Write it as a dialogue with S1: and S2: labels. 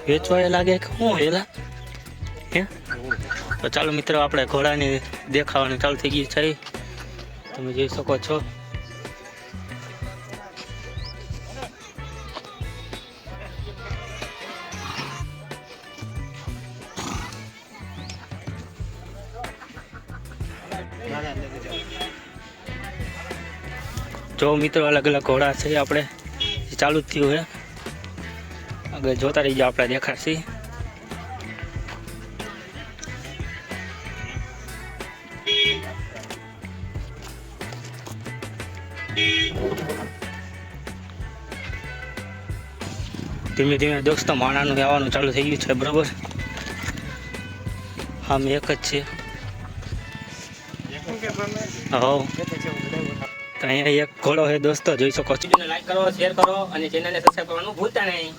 S1: વેચવા લાગે કે શું એલા હે? તો ચાલો મિત્રો, આપણે ઘોડાની દેખાવાની ચાલુ થઈ ગઈ છે, તમે જોઈ શકો છો. જો મિત્રો, અલગ અલગ ઘોડા છે, આપણે ચાલુ જ થયું છે. આગળ જોતા રહીજો, આપણે દેખાડશે. ધીમે ધીમે દોસ્તો માણાનું આવવાનું ચાલુ થઈ ગયું છે, બરોબર. આમ એક જ છે. હા, તો અહીંયા એક ઘોડો છે દોસ્તો, જોઈ શકો છો. લાઈક કરો, શેર કરો અને ચેનલને સબસ્ક્રાઈબ કરવાનું ભૂલતા નહીં.